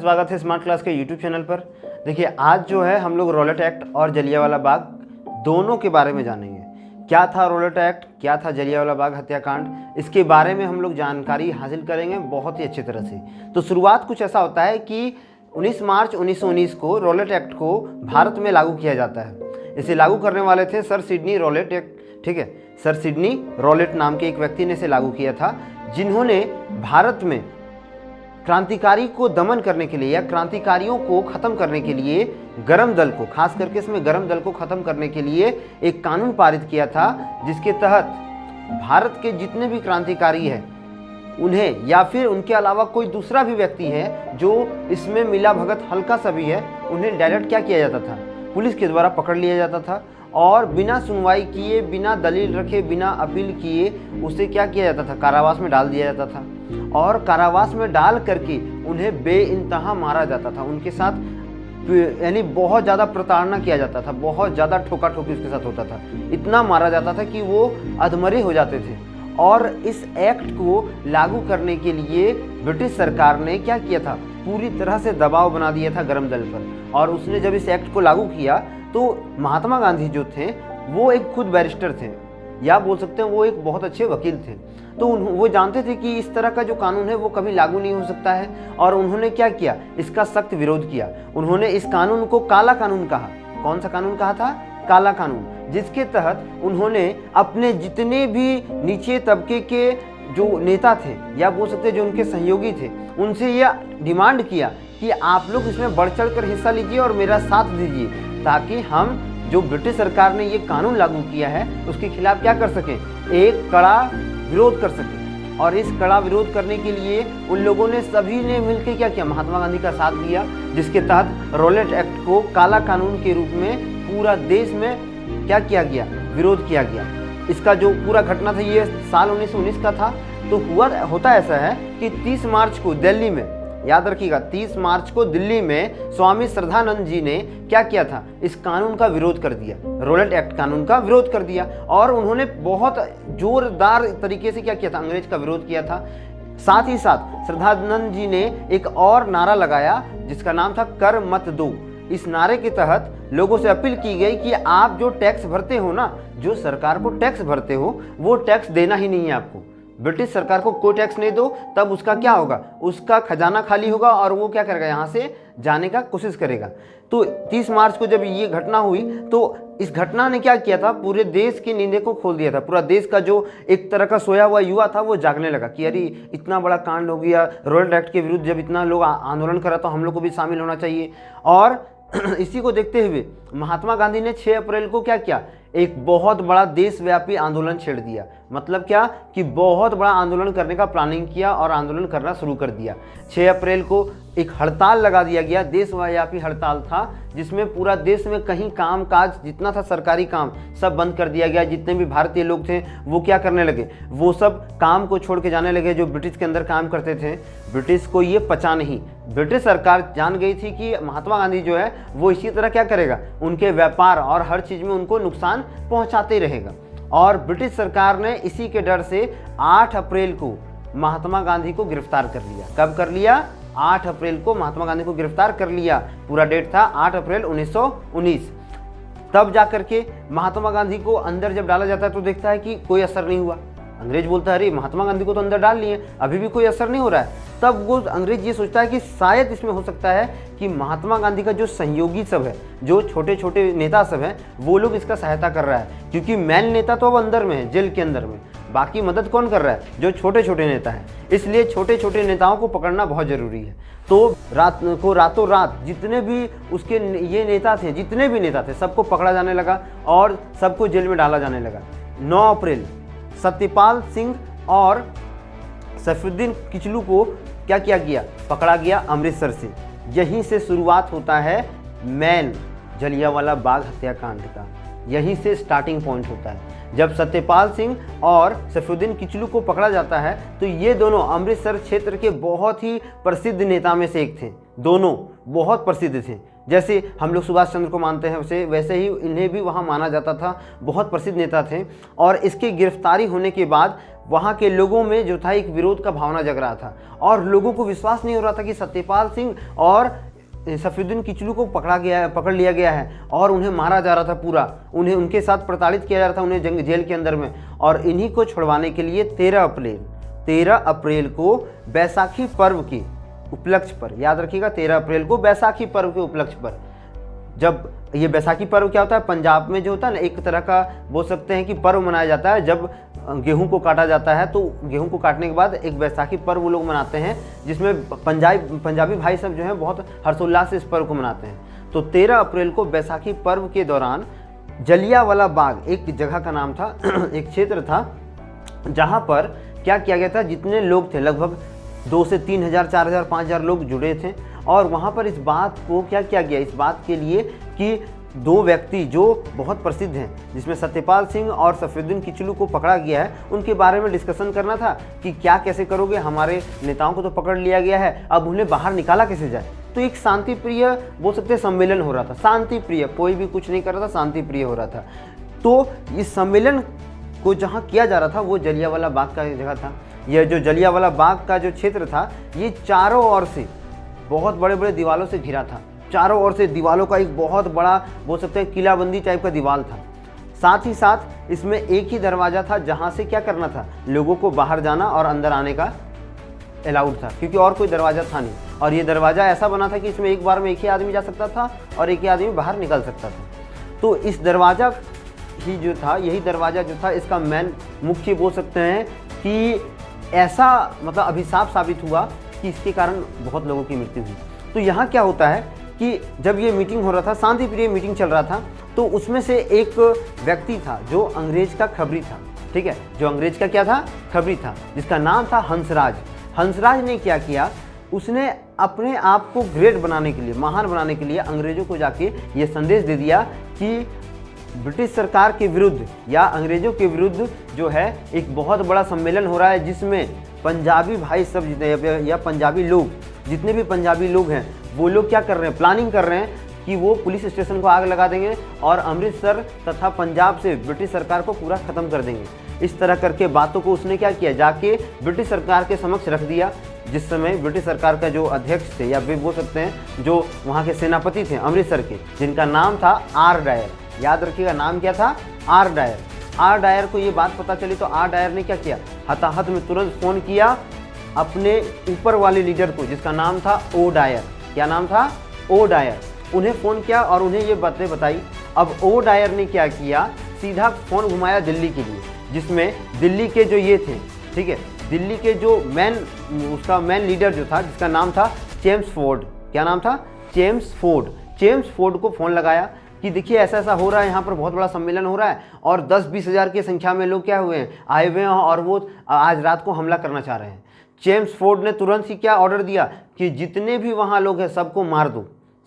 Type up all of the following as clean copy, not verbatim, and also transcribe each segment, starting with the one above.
स्वागत है smart class के यूट्यूब चैनल पर। देखिए आज जो है हम लोग रॉलेट एक्ट और जलियांवाला बाग दोनों के बारे में जानेंगे। क्या था रॉलेट एक्ट, क्या था जलियांवाला बाग हत्याकांड, इसके बारे में हम लोग जानकारी हासिल करेंगे बहुत ही अच्छी तरह से। तो शुरुआत कुछ ऐसा होता है कि 19 मार्च 1919 को रॉलेट एक्ट को भारत में लागू किया जाता है। इसे लागू करने वाले थे सर सिडनी रॉलेट एक्ट, ठीक है। सर सिडनी रॉलेट नाम के एक व्यक्ति ने इसे लागू किया था, जिन्होंने भारत में क्रांतिकारी को दमन करने के लिए या क्रांतिकारियों को ख़त्म करने के लिए गरम दल को, खास करके इसमें गरम दल को ख़त्म करने के लिए एक कानून पारित किया था, जिसके तहत भारत के जितने भी क्रांतिकारी हैं उन्हें या फिर उनके अलावा कोई दूसरा भी व्यक्ति है जो इसमें मिला भगत हल्का सा भी है, उन्हें डायरेक्ट क्या किया जाता था, पुलिस के द्वारा पकड़ लिया जाता था और बिना सुनवाई किए, बिना दलील रखे, बिना अपील किए उसे क्या किया जाता था, कारावास में डाल दिया जाता था। और कारावास में डाल करके उन्हें बेइंतहा मारा जाता था। उनके साथ यानी बहुत ज़्यादा प्रताड़ना किया जाता था, बहुत ज़्यादा ठोका ठोकी उसके साथ होता था, इतना मारा जाता था कि वो अधमरे हो जाते थे। और इस एक्ट को लागू करने के लिए ब्रिटिश सरकार ने क्या किया था, पूरी तरह से दबाव बना दिया था गरम दल पर। और उसने जब इस एक्ट को लागू किया तो महात्मा गांधी जो थे वो एक खुद बैरिस्टर थे, या बोल सकते हैं वो एक बहुत अच्छे वकील थे। तो वो जानते थे कि इस तरह का जो कानून है वो कभी लागू नहीं हो सकता है, और उन्होंने क्या किया, इसका सख्त विरोध किया। उन्होंने इस कानून को काला कानून कहा। कौन सा कानून कहा था? काला कानून, जिसके तहत उन्होंने अपने जितने भी नीचे तबके के जो नेता थे या बोल सकते जो उनके सहयोगी थे, उनसे यह डिमांड किया कि आप लोग इसमें बढ़ चढ़ कर हिस्सा लीजिए और मेरा साथ दीजिए, ताकि हम जो ब्रिटिश सरकार ने ये कानून लागू किया है उसके खिलाफ क्या कर सकें, एक कड़ा विरोध कर सकें। और इस कड़ा विरोध करने के लिए उन लोगों ने सभी ने मिलकर क्या किया, महात्मा गांधी का साथ दिया, जिसके तहत रॉलेट एक्ट को काला कानून के रूप में पूरा देश में क्या किया गया, विरोध किया गया। इसका जो पूरा घटना था ये साल 1919 का था। तो होता ऐसा है कि 30 मार्च को दिल्ली में, याद रखिएगा 30 मार्च को दिल्ली में स्वामी श्रद्धानंद जी ने क्या किया था, इस कानून का विरोध कर दिया, रॉलेट एक्ट कानून का विरोध कर दिया। और उन्होंने बहुत जोरदार तरीके से क्या किया था, अंग्रेज का विरोध किया था। साथ ही साथ श्रद्धानंद जी ने एक और नारा लगाया जिसका नाम था कर मत दो। इस नारे के तहत लोगों से अपील की गई कि आप जो टैक्स भरते हो ना, जो सरकार को टैक्स भरते हो, वो टैक्स देना ही नहीं है आपको। ब्रिटिश सरकार को कोई टैक्स नहीं दो, तब उसका क्या होगा, उसका खजाना खाली होगा और वो क्या करेगा, यहाँ से जाने का कोशिश करेगा। तो 30 मार्च को जब ये घटना हुई तो इस घटना ने क्या किया था, पूरे देश की नींदें को खोल दिया था। पूरा देश का जो एक तरह का सोया हुआ युवा था वो जागने लगा कि अरे इतना बड़ा कांड हो गया, रॉलेट एक्ट के विरुद्ध जब इतना लोग आंदोलन करा तो हम लोग को भी शामिल होना चाहिए। और इसी को देखते हुए महात्मा गांधी ने 6 अप्रैल को क्या किया, एक बहुत बड़ा देशव्यापी आंदोलन छेड़ दिया। मतलब क्या कि बहुत बड़ा आंदोलन करने का प्लानिंग किया और आंदोलन करना शुरू कर दिया। 6 अप्रैल को एक हड़ताल लगा दिया गया, देशव्यापी हड़ताल था, जिसमें पूरा देश में कहीं काम काज जितना था सरकारी काम सब बंद कर दिया गया। जितने भी भारतीय लोग थे वो क्या करने लगे, वो सब काम को छोड़ के जाने लगे जो ब्रिटिश के अंदर काम करते थे। ब्रिटिश को ये पचा नहीं, ब्रिटिश सरकार जान गई थी कि महात्मा गांधी जो है वो इसी तरह क्या करेगा, उनके व्यापार और हर चीज़ में उनको नुकसान पहुंचाते रहेगा। और ब्रिटिश सरकार ने इसी के डर से 8 अप्रैल को महात्मा गांधी को गिरफ्तार कर लिया। कब कर लिया? 8 अप्रैल को महात्मा गांधी को गिरफ्तार कर लिया। पूरा डेट था 8 अप्रैल 1919। तब जाकर के महात्मा गांधी को अंदर जब डाला जाता है तो देखता है कि कोई असर नहीं हुआ। अंग्रेज बोलता है अरे महात्मा गांधी को तो अंदर डाल लिए, अभी भी कोई असर नहीं हो रहा है। तब वो अंग्रेज ये सोचता है कि शायद इसमें हो सकता है कि महात्मा गांधी का जो सहयोगी सब है, जो छोटे छोटे नेता सब हैं, वो लोग इसका सहायता कर रहा है, क्योंकि मेन नेता तो अब अंदर में है, जेल के अंदर में। बाकी मदद कौन कर रहा है? जो छोटे छोटे नेता हैं। इसलिए छोटे छोटे नेताओं को पकड़ना बहुत ज़रूरी है। तो रातों रात जितने भी उसके ये नेता थे, जितने भी नेता थे, सबको पकड़ा जाने लगा और सबको जेल में डाला जाने लगा। 9 अप्रैल सत्यपाल सिंह और सैफुद्दीन किचलू को क्या किया गया, पकड़ा गया अमृतसर से। यहीं से शुरुआत होता है मेन जलियांवाला बाग हत्याकांड का, यहीं से स्टार्टिंग पॉइंट होता है। जब सत्यपाल सिंह और सैफुद्दीन किचलू को पकड़ा जाता है तो ये दोनों अमृतसर क्षेत्र के बहुत ही प्रसिद्ध नेता में से एक थे। दोनों बहुत प्रसिद्ध थे। जैसे हम लोग सुभाष चंद्र को मानते हैं वैसे ही इन्हें भी वहाँ माना जाता था, बहुत प्रसिद्ध नेता थे। और इसकी गिरफ्तारी होने के बाद वहाँ के लोगों में जो था एक विरोध का भावना जग रहा था और लोगों को विश्वास नहीं हो रहा था कि सत्यपाल सिंह और सफीउद्दीन किचलू को पकड़ लिया गया है और उन्हें मारा जा रहा था पूरा, उन्हें उनके साथ प्रताड़ित किया जा रहा था, उन्हें जेल के अंदर में। और इन्हीं को छुड़वाने के लिए 13 अप्रैल को बैसाखी पर्व के उपलक्ष्य पर, याद रखिएगा 13 अप्रैल को बैसाखी पर्व के उपलक्ष्य पर, जब ये बैसाखी पर्व क्या होता है, पंजाब में जो होता है ना एक तरह का बोल सकते हैं कि पर्व मनाया जाता है। जब गेहूं को काटा जाता है तो गेहूं को काटने के बाद एक बैसाखी पर्व वो लोग मनाते हैं, जिसमें पंजाबी भाई सब जो हैं बहुत हर्षोल्लास से इस पर्व को मनाते हैं। तो 13 अप्रैल को बैसाखी पर्व के दौरान जलियांवाला बाग एक जगह का नाम था, एक क्षेत्र था, जहाँ पर क्या किया गया था, जितने लोग थे लगभग 2 से 3 हज़ार 4 हज़ार 5 हज़ार लोग जुड़े थे। और वहाँ पर इस बात को क्या किया गया, इस बात के लिए कि 2 व्यक्ति जो बहुत प्रसिद्ध हैं, जिसमें सत्यपाल सिंह और सफीउद्दीन किचलू को पकड़ा गया है, उनके बारे में डिस्कशन करना था कि क्या कैसे करोगे, हमारे नेताओं को तो पकड़ लिया गया है, अब उन्हें बाहर निकाला कैसे जाए। तो एक शांति प्रिय बोल सकते सम्मेलन हो रहा था, शांति प्रिय, कोई भी कुछ नहीं कर रहा था, शांति प्रिय हो रहा था। तो इस सम्मेलन को जहाँ किया जा रहा था वो जलियांवाला बाग का जगह था। यह जो जलियांवाला बाग का जो क्षेत्र था ये चारों ओर से बहुत बड़े बड़े दीवारों से घिरा था, चारों ओर से दीवारों का एक बहुत बड़ा बोल सकते हैं किलाबंदी टाइप का दीवार था। साथ ही साथ इसमें एक ही दरवाज़ा था जहाँ से क्या करना था, लोगों को बाहर जाना और अंदर आने का अलाउड था, क्योंकि और कोई दरवाज़ा था नहीं। और ये दरवाज़ा ऐसा बना था कि इसमें एक बार में एक ही आदमी जा सकता था और एक ही आदमी बाहर निकल सकता था। तो इस दरवाज़ा ही जो था, यही दरवाज़ा जो था, इसका मेन मुख्य बोल सकते हैं कि ऐसा मतलब अभिशाप साबित हुआ कि इसके कारण बहुत लोगों की मृत्यु हुई। तो यहाँ क्या होता है कि जब ये मीटिंग हो रहा था, शांति प्रिय मीटिंग चल रहा था, तो उसमें से एक व्यक्ति था जो अंग्रेज का खबरी था, ठीक है, जो अंग्रेज का क्या था, खबरी था, जिसका नाम था हंसराज। हंसराज ने क्या किया, उसने अपने आप को ग्रेट बनाने के लिए, महान बनाने के लिए अंग्रेजों को जाके ये संदेश दे दिया कि ब्रिटिश सरकार के विरुद्ध या अंग्रेजों के विरुद्ध जो है एक बहुत बड़ा सम्मेलन हो रहा है, जिसमें पंजाबी भाई सब या पंजाबी लोग, जितने भी पंजाबी लोग हैं वो लोग क्या कर रहे हैं, प्लानिंग कर रहे हैं कि वो पुलिस स्टेशन को आग लगा देंगे और अमृतसर तथा पंजाब से ब्रिटिश सरकार को पूरा ख़त्म कर देंगे। इस तरह करके बातों को उसने क्या किया, जाके ब्रिटिश सरकार के समक्ष रख दिया। जिस समय ब्रिटिश सरकार का जो अध्यक्ष थे या भी बोल सकते हैं जो वहाँ के सेनापति थे अमृतसर के, जिनका नाम था आर डायर, याद रखिएगा नाम क्या था, आर डायर। आर डायर को ये बात पता चली तो आर डायर ने क्या किया, हताहत में तुरंत फ़ोन किया अपने ऊपर वाले लीडर को, जिसका नाम था ओ डायर। क्या नाम था, ओ डायर। उन्हें फ़ोन किया और उन्हें ये बातें बताई। अब ओ डायर ने क्या किया, सीधा फ़ोन घुमाया दिल्ली के लिए, जिसमें दिल्ली के जो ये थे, ठीक है, दिल्ली के जो उसका मेन लीडर जो था, जिसका नाम था जेम्स फोर्ड। क्या नाम था, जेम्स फोर्ड। जेम्स फोर्ड को फ़ोन लगाया कि देखिए ऐसा ऐसा हो रहा है, यहाँ पर बहुत बड़ा सम्मेलन हो रहा है और 10-20 हज़ार की संख्या में लोग क्या हुए हैं, आए हुए हैं और वो आज रात को हमला करना चाह रहे हैं। जेम्स फोर्ड ने तुरंत ही क्या ऑर्डर दिया कि जितने भी वहाँ लोग हैं सबको मार दो,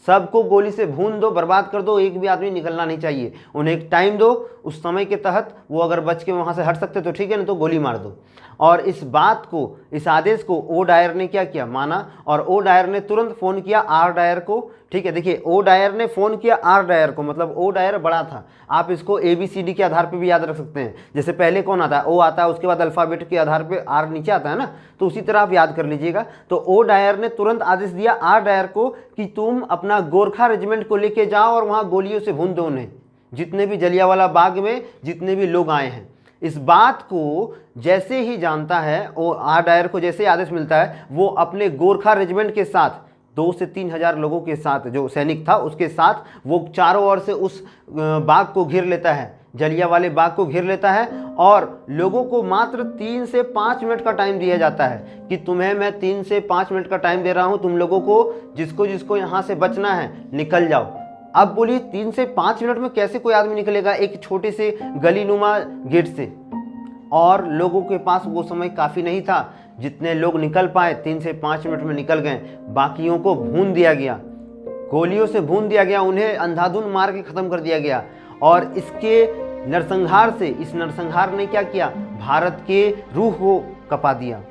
सबको गोली से भून दो, बर्बाद कर दो, एक भी आदमी निकलना नहीं चाहिए। उन्हें एक टाइम दो, उस समय के तहत वो अगर बच के वहाँ से हट सकते तो ठीक है, नहीं तो गोली मार दो। और इस बात को, इस आदेश को ओ डायर ने क्या किया, माना। और ओ डायर ने तुरंत फ़ोन किया आर डायर को, ठीक है। देखिए ओ डायर ने फ़ोन किया आर डायर को, मतलब ओ डायर बड़ा था। आप इसको ABCD के आधार पे भी याद रख सकते हैं। जैसे पहले कौन आता है, ओ आता है, उसके बाद अल्फ़ाबेट के आधार पे आर नीचे आता है ना, तो उसी तरह आप याद कर लीजिएगा। तो ओ डायर ने तुरंत आदेश दिया आर डायर को कि तुम अपना गोरखा रेजिमेंट को लेके जाओ और वहाँ गोलियों से भून दो उन्हें, जितने भी जलियांवाला बाग में जितने भी लोग आए हैं। इस बात को जैसे ही जानता है, वो आर डायर को जैसे ही आदेश मिलता है, वो अपने गोरखा रेजिमेंट के साथ 2 से 3 हज़ार लोगों के साथ, जो सैनिक था उसके साथ, वो चारों ओर से उस बाग को घेर लेता है, जलियांवाले बाग को घेर लेता है। और लोगों को मात्र 3 से 5 मिनट का टाइम दिया जाता है कि तुम्हें मैं 3 से 5 मिनट का टाइम दे रहा हूँ, तुम लोगों को जिसको जिसको यहाँ से बचना है निकल जाओ। अब बोलिए 3 से 5 मिनट में कैसे कोई आदमी निकलेगा एक छोटे से गलीनुमा गेट से, और लोगों के पास वो समय काफ़ी नहीं था। जितने लोग निकल पाए 3 से 5 मिनट में निकल गए, बाकियों को भून दिया गया, गोलियों से भून दिया गया, उन्हें अंधाधुन मार के ख़त्म कर दिया गया। और इसके नरसंहार से, इस नरसंहार ने क्या किया, भारत के रूह को कपा दिया,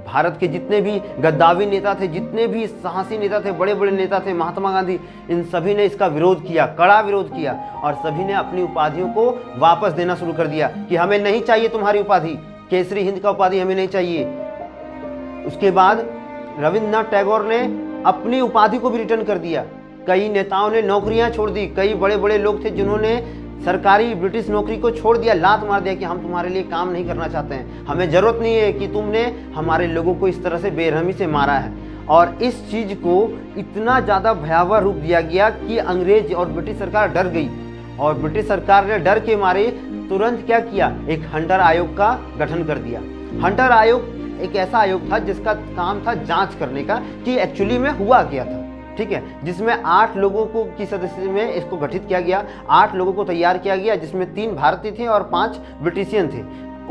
भारत के जितने भी गद्दावी नेता थे, जितने भी साहसी नेता थे, बड़े बड़े नेता थे, महात्मा गांधी, इन सभी ने इसका विरोध किया, कड़ा विरोध किया और सभी ने अपनी उपाधियों को वापस देना शुरू कर दिया कि हमें नहीं चाहिए तुम्हारी उपाधि, केसरी हिंद का उपाधि हमें नहीं चाहिए। उसके बाद रविंद्रनाथ टैगोर ने अपनी उपाधि को भी रिटर्न कर दिया। कई नेताओं ने नौकरियां छोड़ दी, कई बड़े बड़े लोग थे जिन्होंने सरकारी ब्रिटिश नौकरी को छोड़ दिया, लात मार दिया कि हम तुम्हारे लिए काम नहीं करना चाहते हैं, हमें जरूरत नहीं है कि तुमने हमारे लोगों को इस तरह से बेरहमी से मारा है। और इस चीज़ को इतना ज़्यादा भयावह रूप दिया गया कि अंग्रेज और ब्रिटिश सरकार डर गई और ब्रिटिश सरकार ने डर के मारे तुरंत क्या किया, एक हंटर आयोग का गठन कर दिया। हंटर आयोग एक ऐसा आयोग था जिसका काम था जांच करने का कि एक्चुअली में हुआ क्या था, ठीक है, जिसमें 8 लोगों को की सदस्य में इसको गठित किया गया, 8 लोगों को तैयार किया गया, जिसमें 3 भारतीय थे और 5 ब्रिटिशियन थे।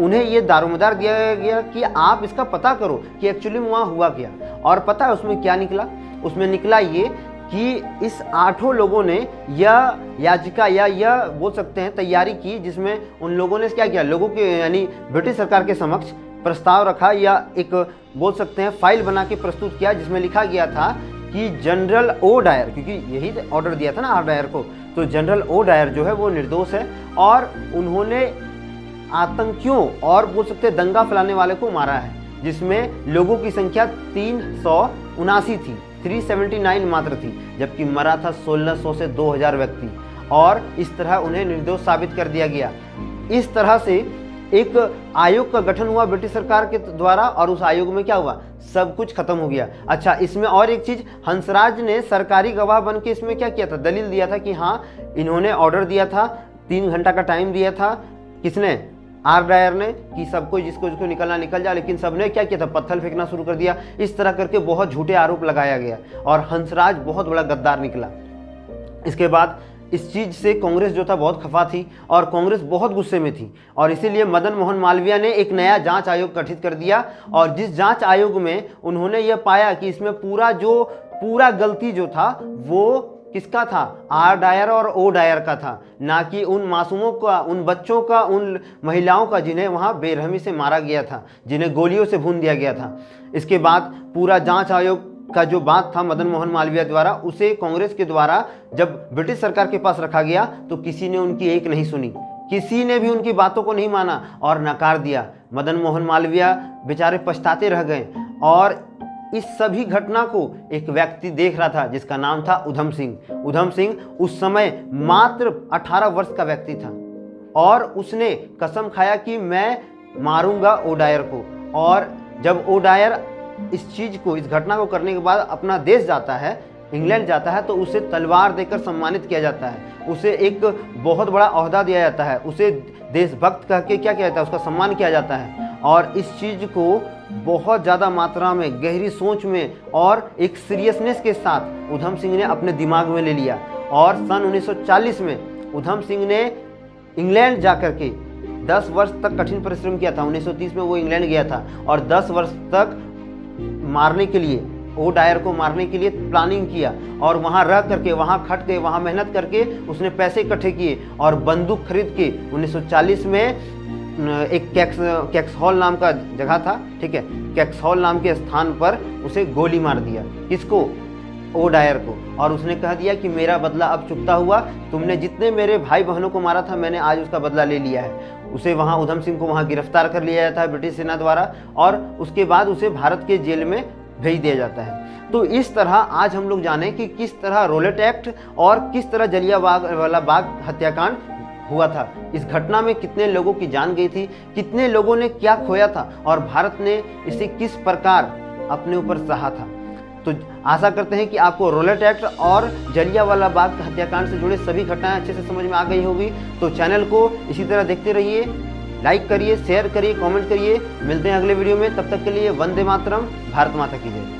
उन्हें ये दारोमदार दिया गया कि आप इसका पता करो कि एक्चुअली वहाँ हुआ क्या। और पता है उसमें क्या निकला? उसमें निकला ये कि इस 8 लोगों ने यह याचिका या यह बोल सकते हैं तैयारी की, जिसमें उन लोगों ने क्या किया, लोगों के यानी ब्रिटिश सरकार के समक्ष प्रस्ताव रखा या एक बोल सकते हैं फाइल बना के प्रस्तुत किया, जिसमें लिखा गया था कि जनरल ओ डायर, क्योंकि यही ऑर्डर दिया था ना आर डायर को, तो जनरल ओ डायर जो है वो निर्दोष है और उन्होंने आतंकियों और बोल सकते हैं दंगा फैलाने वाले को मारा है, जिसमें लोगों की संख्या 379 थी, 379 मात्र थी, जबकि मरा था 1600 से 2000 व्यक्ति और इस तरह उन्हें निर्दोष साबित कर दिया गया। इस तरह से एक आयोग का गठन हुआ ब्रिटिश सरकार के द्वारा और उस आयोग में क्या हुआ, सब कुछ खत्म हो गया। अच्छा, इसमें और एक चीज, हंसराज ने सरकारी गवाह बन के इसमें क्या किया था, दलील दिया था कि हाँ इन्होंने ऑर्डर दिया था, 3 घंटा का टाइम दिया था, किसने, आर डायर ने, कि सबको जिसको निकलना निकल जाए, लेकिन सबने क्या किया था, पत्थर फेंकना शुरू कर दिया। इस तरह करके बहुत झूठे आरोप लगाया गया और हंसराज बहुत बड़ा गद्दार निकला। इसके बाद इस चीज़ से कांग्रेस जो था बहुत खफा थी और कांग्रेस बहुत गुस्से में थी और इसीलिए मदन मोहन मालवीय ने एक नया जांच आयोग गठित कर दिया और जिस जांच आयोग में उन्होंने यह पाया कि इसमें पूरा गलती जो था वो किसका था, आर डायर और ओ डायर का था, ना कि उन मासूमों का, उन बच्चों का, उन महिलाओं का जिन्हें वहाँ बेरहमी से मारा गया था, जिन्हें गोलियों से भून दिया गया था। इसके बाद पूरा जांच आयोग का जो बात था मदन मोहन मालवीय द्वारा, उसे कांग्रेस के द्वारा जब ब्रिटिश सरकार के पास रखा गया तो किसी ने उनकी एक नहीं सुनी, किसी ने भी उनकी बातों को नहीं माना और नकार दिया। मदन मोहन मालवीय बेचारे पछताते रह गए और इस सभी घटना को एक व्यक्ति देख रहा था जिसका नाम था उधम सिंह। उधम सिंह उस समय मात्र 18 वर्ष का व्यक्ति था और उसने कसम खाया कि मैं मारूंगा ओ डायर को। और जब ओ डायर इस चीज़ को, इस घटना को करने के बाद अपना देश जाता है, इंग्लैंड जाता है, तो उसे तलवार देकर सम्मानित किया जाता है, उसे एक बहुत बड़ा ओहदा दिया जाता है, उसे देशभक्त कह के क्या किया जाता है, उसका सम्मान किया जाता है। और इस चीज़ को बहुत ज़्यादा मात्रा में, गहरी सोच में और एक सीरियसनेस के साथ उधम सिंह ने अपने दिमाग में ले लिया और सन 1940 में उधम सिंह ने इंग्लैंड जा कर के 10 वर्ष तक कठिन परिश्रम किया था। 1930 में वो इंग्लैंड गया था और 10 वर्ष तक मारने के लिए, ओ डायर को मारने के लिए प्लानिंग किया और वहाँ रह करके, वहाँ खट के, वहाँ मेहनत करके उसने पैसे इकट्ठे किए और बंदूक खरीद के 1940 में एक कैक्सहॉल नाम का जगह था, ठीक है, कैक्सहॉल नाम के स्थान पर उसे गोली मार दिया। किसको? ओ डायर को। और उसने कह दिया कि मेरा बदला अब चुकता हुआ, तुमने जितने मेरे भाई बहनों को मारा था मैंने आज उसका बदला ले लिया है। उसे वहाँ, उधम सिंह को वहाँ गिरफ्तार कर लिया जाता है ब्रिटिश सेना द्वारा और उसके बाद उसे भारत के जेल में भेज दिया जाता है। तो इस तरह आज हम लोग जाने कि किस तरह रॉलेट एक्ट और किस तरह जलियांवाला बाग हत्याकांड हुआ था। इस घटना में कितने लोगों की जान गई थी, कितने लोगों ने क्या खोया था और भारत ने इसे किस प्रकार अपने ऊपर सहा था। तो आशा करते हैं कि आपको रॉलेट एक्ट और जलियांवाला बाग हत्याकांड से जुड़े सभी घटनाएं अच्छे से समझ में आ गई होगी। तो चैनल को इसी तरह देखते रहिए, लाइक करिए, शेयर करिए, कमेंट करिए। मिलते हैं अगले वीडियो में, तब तक के लिए वंदे मातरम, भारत माता की जय।